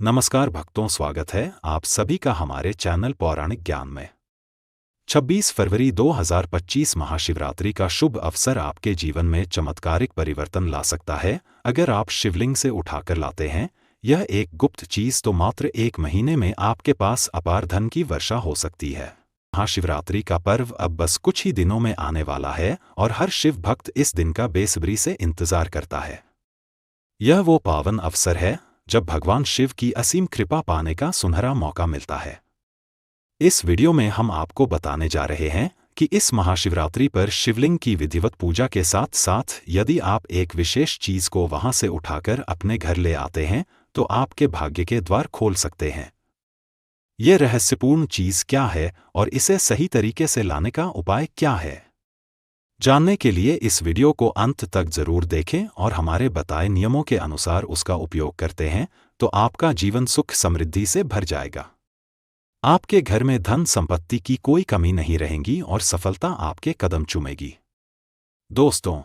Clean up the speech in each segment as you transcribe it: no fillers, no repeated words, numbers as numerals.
नमस्कार भक्तों, स्वागत है आप सभी का हमारे चैनल पौराणिक ज्ञान में। 26 फरवरी 2025 महाशिवरात्रि का शुभ अवसर आपके जीवन में चमत्कारिक परिवर्तन ला सकता है अगर आप शिवलिंग से उठाकर लाते हैं। यह एक गुप्त चीज तो मात्र एक महीने में आपके पास अपार धन की वर्षा हो सकती है। महाशिवरात्रि का पर्व अब बस कुछ ही दिनों में आने वाला है और हर शिव भक्त इस दिन का बेसब्री से इंतजार करता है। यह वो पावन अवसर है जब भगवान शिव की असीम कृपा पाने का सुनहरा मौका मिलता है। इस वीडियो में हम आपको बताने जा रहे हैं कि इस महाशिवरात्रि पर शिवलिंग की विधिवत पूजा के साथ साथ यदि आप एक विशेष चीज को वहां से उठाकर अपने घर ले आते हैं तो आपके भाग्य के द्वार खोल सकते हैं। यह रहस्यपूर्ण चीज क्या है और इसे सही तरीके से लाने का उपाय क्या है, जानने के लिए इस वीडियो को अंत तक जरूर देखें और हमारे बताए नियमों के अनुसार उसका उपयोग करते हैं तो आपका जीवन सुख समृद्धि से भर जाएगा। आपके घर में धन संपत्ति की कोई कमी नहीं रहेगी और सफलता आपके कदम चूमेगी। दोस्तों,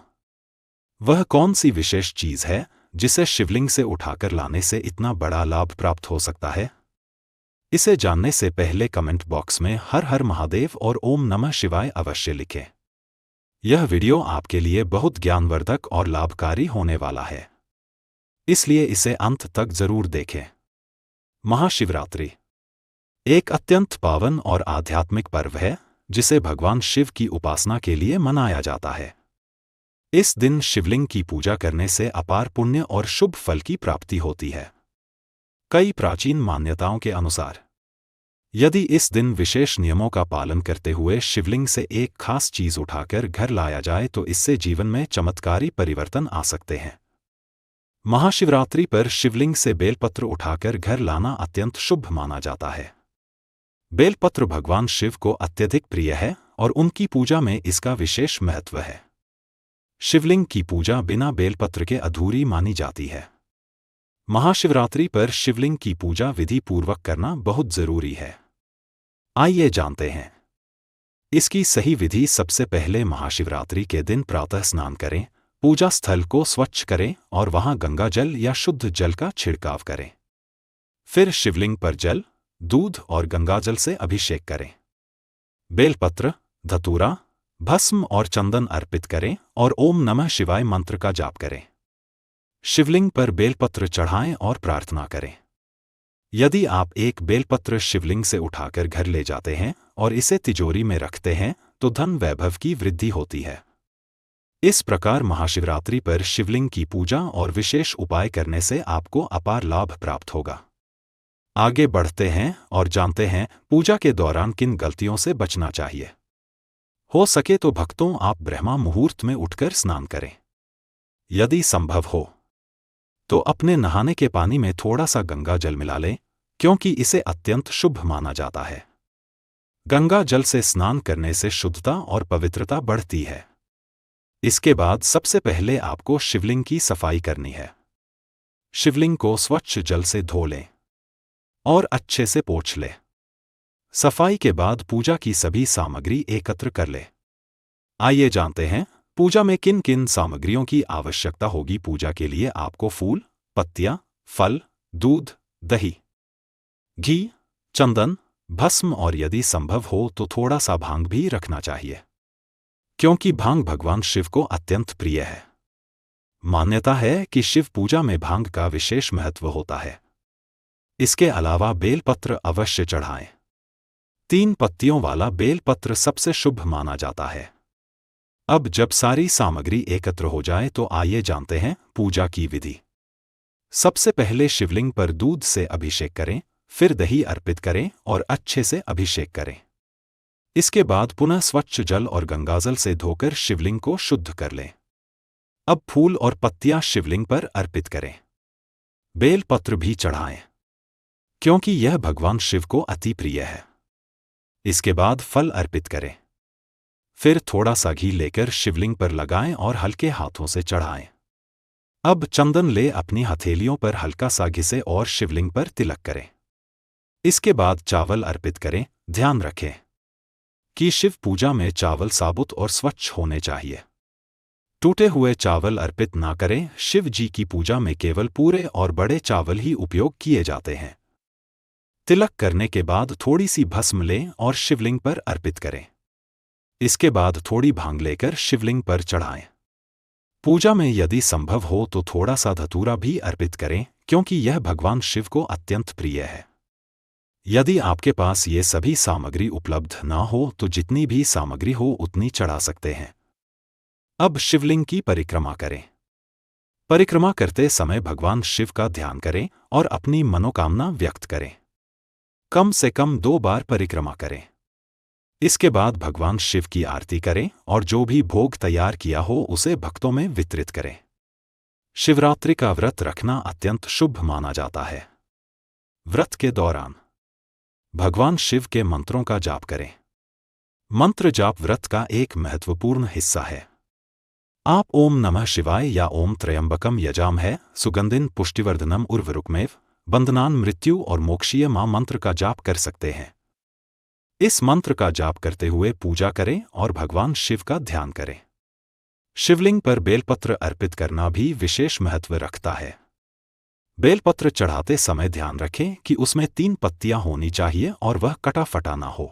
वह कौन सी विशेष चीज है जिसे शिवलिंग से उठाकर लाने से इतना बड़ा लाभ प्राप्त हो सकता है? इसे जानने से पहले कमेंट बॉक्स में हर हर महादेव और ओम नमः शिवाय अवश्य लिखें। यह वीडियो आपके लिए बहुत ज्ञानवर्धक और लाभकारी होने वाला है, इसलिए इसे अंत तक जरूर देखें। महाशिवरात्रि एक अत्यंत पावन और आध्यात्मिक पर्व है जिसे भगवान शिव की उपासना के लिए मनाया जाता है। इस दिन शिवलिंग की पूजा करने से अपार पुण्य और शुभ फल की प्राप्ति होती है। कई प्राचीन मान्यताओं के अनुसार यदि इस दिन विशेष नियमों का पालन करते हुए शिवलिंग से एक खास चीज उठाकर घर लाया जाए तो इससे जीवन में चमत्कारी परिवर्तन आ सकते हैं। महाशिवरात्रि पर शिवलिंग से बेलपत्र उठाकर घर लाना अत्यंत शुभ माना जाता है। बेलपत्र भगवान शिव को अत्यधिक प्रिय है और उनकी पूजा में इसका विशेष महत्व है। शिवलिंग की पूजा बिना बेलपत्र के अधूरी मानी जाती है। महाशिवरात्रि पर शिवलिंग की पूजा विधि पूर्वक करना बहुत जरूरी है। आइए जानते हैं इसकी सही विधि। सबसे पहले महाशिवरात्रि के दिन प्रातः स्नान करें, पूजा स्थल को स्वच्छ करें और वहां गंगा जल या शुद्ध जल का छिड़काव करें। फिर शिवलिंग पर जल, दूध और गंगाजल से अभिषेक करें। बेलपत्र, धतूरा, भस्म और चंदन अर्पित करें और ओम नमः शिवाय मंत्र का जाप करें। शिवलिंग पर बेलपत्र चढ़ाएं और प्रार्थना करें। यदि आप एक बेलपत्र शिवलिंग से उठाकर घर ले जाते हैं और इसे तिजोरी में रखते हैं तो धन वैभव की वृद्धि होती है। इस प्रकार महाशिवरात्रि पर शिवलिंग की पूजा और विशेष उपाय करने से आपको अपार लाभ प्राप्त होगा। आगे बढ़ते हैं और जानते हैं पूजा के दौरान किन गलतियों से बचना चाहिए। हो सके तो भक्तों आप ब्रह्मा मुहूर्त में उठकर स्नान करें। यदि संभव हो तो अपने नहाने के पानी में थोड़ा सा गंगा जल मिला लें, क्योंकि इसे अत्यंत शुभ माना जाता है। गंगा जल से स्नान करने से शुद्धता और पवित्रता बढ़ती है। इसके बाद सबसे पहले आपको शिवलिंग की सफाई करनी है। शिवलिंग को स्वच्छ जल से धो लें और अच्छे से पोंछ लें। सफाई के बाद पूजा की सभी सामग्री एकत्र कर लें। आइए जानते हैं पूजा में किन किन सामग्रियों की आवश्यकता होगी। पूजा के लिए आपको फूल, पत्तियां, फल, दूध, दही, घी, चंदन, भस्म और यदि संभव हो तो थोड़ा सा भांग भी रखना चाहिए, क्योंकि भांग भगवान शिव को अत्यंत प्रिय है। मान्यता है कि शिव पूजा में भांग का विशेष महत्व होता है। इसके अलावा बेलपत्र अवश्य चढ़ाएं। 3 पत्तियों वाला बेलपत्र सबसे शुभ माना जाता है। अब जब सारी सामग्री एकत्र हो जाए तो आइए जानते हैं पूजा की विधि। सबसे पहले शिवलिंग पर दूध से अभिषेक करें, फिर दही अर्पित करें और अच्छे से अभिषेक करें। इसके बाद पुनः स्वच्छ जल और गंगाजल से धोकर शिवलिंग को शुद्ध कर लें। अब फूल और पत्तियां शिवलिंग पर अर्पित करें। बेल पत्र भी चढ़ाएं, क्योंकि यह भगवान शिव को अति प्रिय है। इसके बाद फल अर्पित करें। फिर थोड़ा सा घी लेकर शिवलिंग पर लगाएं और हल्के हाथों से चढ़ाएं। अब चंदन ले अपनी हथेलियों पर हल्का सा घिसे और शिवलिंग पर तिलक करें। इसके बाद चावल अर्पित करें। ध्यान रखें कि शिव पूजा में चावल साबुत और स्वच्छ होने चाहिए। टूटे हुए चावल अर्पित ना करें। शिव जी की पूजा में केवल पूरे और बड़े चावल ही उपयोग किए जाते हैं। तिलक करने के बाद थोड़ी सी भस्म लें और शिवलिंग पर अर्पित करें। इसके बाद थोड़ी भांग लेकर शिवलिंग पर चढ़ाएं। पूजा में यदि संभव हो तो थोड़ा सा धतूरा भी अर्पित करें, क्योंकि यह भगवान शिव को अत्यंत प्रिय है। यदि आपके पास ये सभी सामग्री उपलब्ध ना हो तो जितनी भी सामग्री हो उतनी चढ़ा सकते हैं। अब शिवलिंग की परिक्रमा करें। परिक्रमा करते समय भगवान शिव का ध्यान करें और अपनी मनोकामना व्यक्त करें। कम से कम 2 बार परिक्रमा करें। इसके बाद भगवान शिव की आरती करें और जो भी भोग तैयार किया हो उसे भक्तों में वितरित करें। शिवरात्रि का व्रत रखना अत्यंत शुभ माना जाता है। व्रत के दौरान भगवान शिव के मंत्रों का जाप करें। मंत्र जाप व्रत का एक महत्वपूर्ण हिस्सा है। आप ओम नमः शिवाय या ओम त्र्यंबकम यजामहे सुगंधिं पुष्टिवर्धनम उर्वरुकमेव बंधनान् मृत्यु और मोक्षीय मां मंत्र का जाप कर सकते हैं। इस मंत्र का जाप करते हुए पूजा करें और भगवान शिव का ध्यान करें। शिवलिंग पर बेलपत्र अर्पित करना भी विशेष महत्व रखता है। बेलपत्र चढ़ाते समय ध्यान रखें कि उसमें 3 पत्तियां होनी चाहिए और वह कटा फटा ना हो।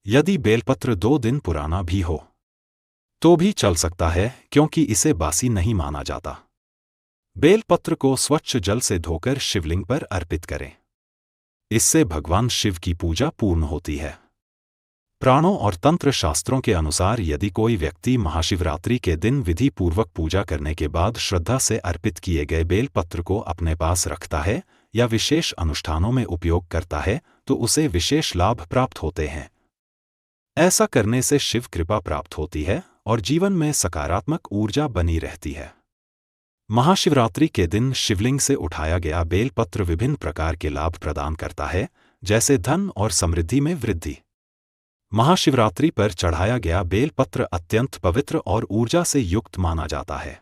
यदि बेलपत्र 2 दिन पुराना भी हो तो भी चल सकता है, क्योंकि इसे बासी नहीं माना जाता। बेलपत्र को स्वच्छ जल से धोकर शिवलिंग पर अर्पित करें। इससे भगवान शिव की पूजा पूर्ण होती है। प्राणों और तंत्र शास्त्रों के अनुसार यदि कोई व्यक्ति महाशिवरात्रि के दिन विधि पूर्वक पूजा करने के बाद श्रद्धा से अर्पित किए गए बेलपत्र को अपने पास रखता है या विशेष अनुष्ठानों में उपयोग करता है तो उसे विशेष लाभ प्राप्त होते हैं। ऐसा करने से शिव कृपा प्राप्त होती है और जीवन में सकारात्मक ऊर्जा बनी रहती है। महाशिवरात्रि के दिन शिवलिंग से उठाया गया बेलपत्र विभिन्न प्रकार के लाभ प्रदान करता है, जैसे धन और समृद्धि में वृद्धि। महाशिवरात्रि पर चढ़ाया गया बेलपत्र अत्यंत पवित्र और ऊर्जा से युक्त माना जाता है।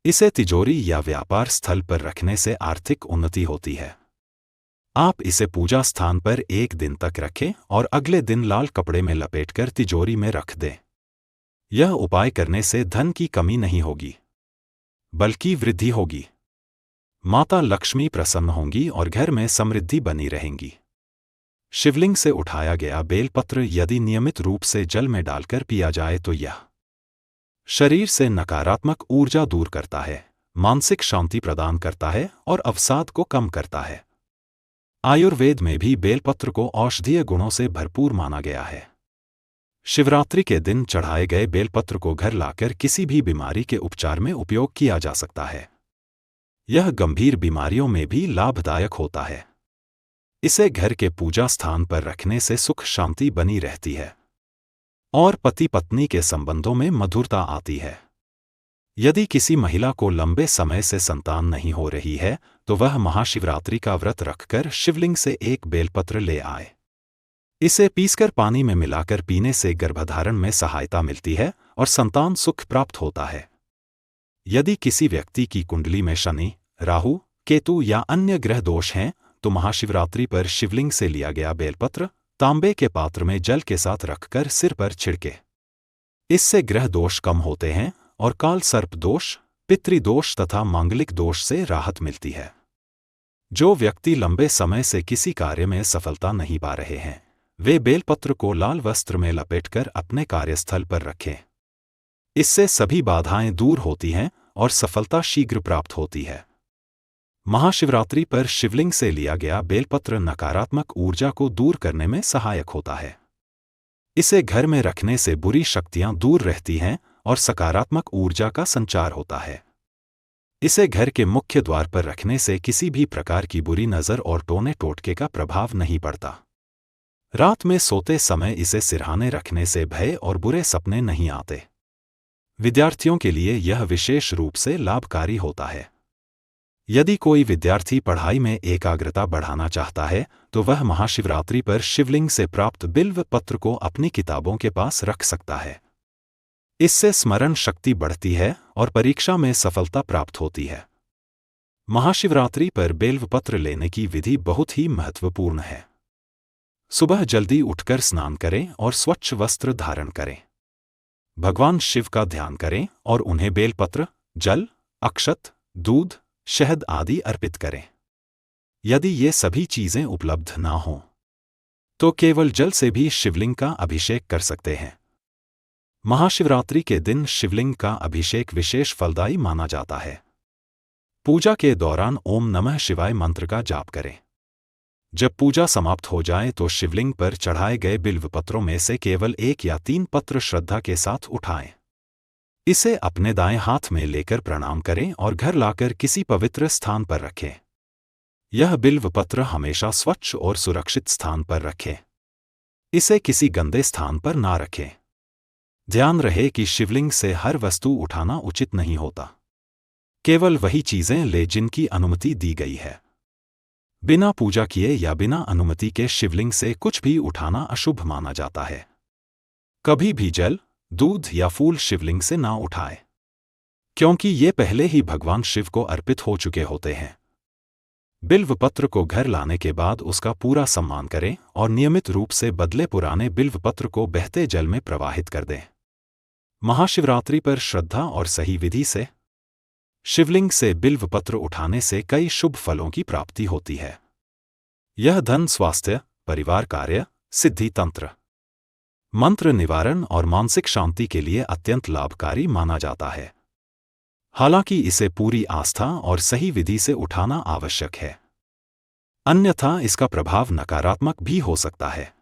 इसे तिजोरी या व्यापार स्थल पर रखने से आर्थिक उन्नति होती है। आप इसे पूजा स्थान पर 1 दिन तक रखें और अगले दिन लाल कपड़े में लपेटकर तिजोरी में रख दें। यह उपाय करने से धन की कमी नहीं होगी, बल्कि वृद्धि होगी। माता लक्ष्मी प्रसन्न होंगी और घर में समृद्धि बनी रहेंगी। शिवलिंग से उठाया गया बेलपत्र यदि नियमित रूप से जल में डालकर पिया जाए तो यह शरीर से नकारात्मक ऊर्जा दूर करता है, मानसिक शांति प्रदान करता है और अवसाद को कम करता है। आयुर्वेद में भी बेलपत्र को औषधीय गुणों से भरपूर माना गया है। शिवरात्रि के दिन चढ़ाए गए बेलपत्र को घर लाकर किसी भी बीमारी के उपचार में उपयोग किया जा सकता है। यह गंभीर बीमारियों में भी लाभदायक होता है। इसे घर के पूजा स्थान पर रखने से सुख शांति बनी रहती है और पति पत्नी के संबंधों में मधुरता आती है। यदि किसी महिला को लंबे समय से संतान नहीं हो रही है तो वह महाशिवरात्रि का व्रत रखकर शिवलिंग से एक बेलपत्र ले आए। इसे पीसकर पानी में मिलाकर पीने से गर्भधारण में सहायता मिलती है और संतान सुख प्राप्त होता है। यदि किसी व्यक्ति की कुंडली में शनि, राहु, केतु या अन्य ग्रह दोष हैं तो महाशिवरात्रि पर शिवलिंग से लिया गया बेलपत्र तांबे के पात्र में जल के साथ रखकर सिर पर छिड़के। इससे ग्रह दोष कम होते हैं और काल सर्प दोष, पितृदोष तथा मांगलिक दोष से राहत मिलती है। जो व्यक्ति लंबे समय से किसी कार्य में सफलता नहीं पा रहे हैं वे बेलपत्र को लाल वस्त्र में लपेटकर अपने कार्यस्थल पर रखें। इससे सभी बाधाएं दूर होती हैं और सफलता शीघ्र प्राप्त होती है। महाशिवरात्रि पर शिवलिंग से लिया गया बेलपत्र नकारात्मक ऊर्जा को दूर करने में सहायक होता है। इसे घर में रखने से बुरी शक्तियां दूर रहती हैं और सकारात्मक ऊर्जा का संचार होता है। इसे घर के मुख्य द्वार पर रखने से किसी भी प्रकार की बुरी नज़र और टोने टोटके का प्रभाव नहीं पड़ता। रात में सोते समय इसे सिरहाने रखने से भय और बुरे सपने नहीं आते। विद्यार्थियों के लिए यह विशेष रूप से लाभकारी होता है। यदि कोई विद्यार्थी पढ़ाई में एकाग्रता बढ़ाना चाहता है तो वह महाशिवरात्रि पर शिवलिंग से प्राप्त बिल्व पत्र को अपनी किताबों के पास रख सकता है। इससे स्मरण शक्ति बढ़ती है और परीक्षा में सफलता प्राप्त होती है। महाशिवरात्रि पर बेलपत्र लेने की विधि बहुत ही महत्वपूर्ण है। सुबह जल्दी उठकर स्नान करें और स्वच्छ वस्त्र धारण करें। भगवान शिव का ध्यान करें और उन्हें बेलपत्र, जल, अक्षत, दूध, शहद आदि अर्पित करें। यदि ये सभी चीजें उपलब्ध ना हों तो केवल जल से भी शिवलिंग का अभिषेक कर सकते हैं। महाशिवरात्रि के दिन शिवलिंग का अभिषेक विशेष फलदायी माना जाता है। पूजा के दौरान ओम नमः शिवाय मंत्र का जाप करें। जब पूजा समाप्त हो जाए तो शिवलिंग पर चढ़ाए गए बिल्व पत्रों में से केवल 1 या 3 पत्र श्रद्धा के साथ उठाएं। इसे अपने दाएं हाथ में लेकर प्रणाम करें और घर लाकर किसी पवित्र स्थान पर रखें। यह बिल्व पत्र हमेशा स्वच्छ और सुरक्षित स्थान पर रखें। इसे किसी गंदे स्थान पर ना रखें। ध्यान रहे कि शिवलिंग से हर वस्तु उठाना उचित नहीं होता। केवल वही चीजें ले जिनकी अनुमति दी गई है। बिना पूजा किए या बिना अनुमति के शिवलिंग से कुछ भी उठाना अशुभ माना जाता है। कभी भी जल, दूध या फूल शिवलिंग से ना उठाएं, क्योंकि ये पहले ही भगवान शिव को अर्पित हो चुके होते हैं। बिल्व पत्र को घर लाने के बाद उसका पूरा सम्मान करें और नियमित रूप से बदले पुराने बिल्व पत्र को बहते जल में प्रवाहित कर दें। महाशिवरात्रि पर श्रद्धा और सही विधि से शिवलिंग से बिल्व पत्र उठाने से कई शुभ फलों की प्राप्ति होती है। यह धन, स्वास्थ्य, परिवार, कार्य, सिद्धि, तंत्र मंत्र निवारण और मानसिक शांति के लिए अत्यंत लाभकारी माना जाता है। हालांकि इसे पूरी आस्था और सही विधि से उठाना आवश्यक है, अन्यथा इसका प्रभाव नकारात्मक भी हो सकता है।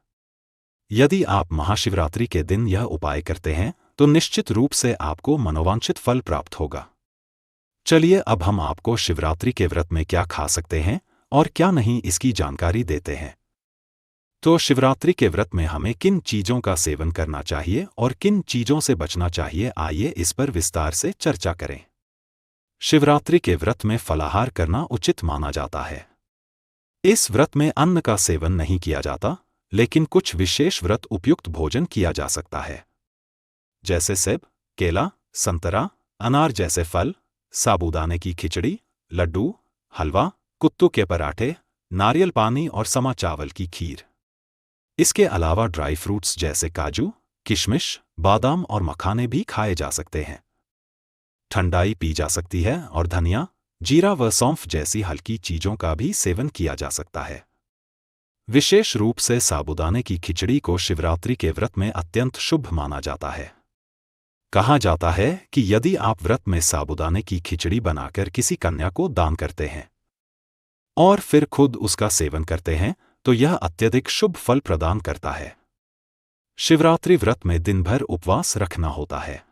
यदि आप महाशिवरात्रि के दिन यह उपाय करते हैं तो निश्चित रूप से आपको मनोवांछित फल प्राप्त होगा। चलिए अब हम आपको शिवरात्रि के व्रत में क्या खा सकते हैं और क्या नहीं इसकी जानकारी देते हैं। तो शिवरात्रि के व्रत में हमें किन चीजों का सेवन करना चाहिए और किन चीजों से बचना चाहिए, आइए इस पर विस्तार से चर्चा करें। शिवरात्रि के व्रत में फलाहार करना उचित माना जाता है। इस व्रत में अन्न का सेवन नहीं किया जाता, लेकिन कुछ विशेष व्रत उपयुक्त भोजन किया जा सकता है, जैसे सेब, केला, संतरा, अनार जैसे फल, साबूदाने की खिचड़ी, लड्डू, हलवा, कुत्तू के पराठे, नारियल पानी और समा चावल की खीर। इसके अलावा ड्राई फ्रूट्स जैसे काजू, किशमिश, बादाम और मखाने भी खाए जा सकते हैं। ठंडाई पी जा सकती है और धनिया, जीरा व सौंफ जैसी हल्की चीजों का भी सेवन किया जा सकता है। विशेष रूप से साबूदाने की खिचड़ी को शिवरात्रि के व्रत में अत्यंत शुभ माना जाता है। कहा जाता है कि यदि आप व्रत में साबूदाने की खिचड़ी बनाकर किसी कन्या को दान करते हैं और फिर खुद उसका सेवन करते हैं तो यह अत्यधिक शुभ फल प्रदान करता है। शिवरात्रि व्रत में दिन भर उपवास रखना होता है।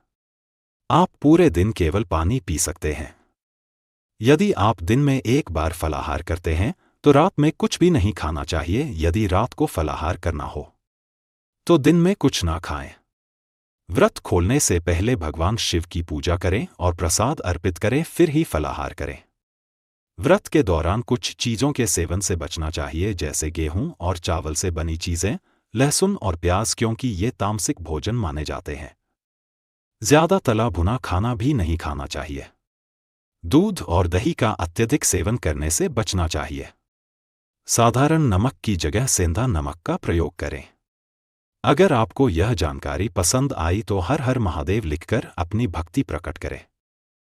आप पूरे दिन केवल पानी पी सकते हैं। यदि आप दिन में एक बार फलाहार करते हैं तो रात में कुछ भी नहीं खाना चाहिए। यदि रात को फलाहार करना हो तो दिन में कुछ ना खाएं। व्रत खोलने से पहले भगवान शिव की पूजा करें और प्रसाद अर्पित करें, फिर ही फलाहार करें। व्रत के दौरान कुछ चीजों के सेवन से बचना चाहिए, जैसे गेहूं और चावल से बनी चीजें, लहसुन और प्याज, क्योंकि ये तामसिक भोजन माने जाते हैं। ज्यादा तला भुना खाना भी नहीं खाना चाहिए। दूध और दही का अत्यधिक सेवन करने से बचना चाहिए। साधारण नमक की जगह सेंधा नमक का प्रयोग करें। अगर आपको यह जानकारी पसंद आई तो हर हर महादेव लिखकर अपनी भक्ति प्रकट करें।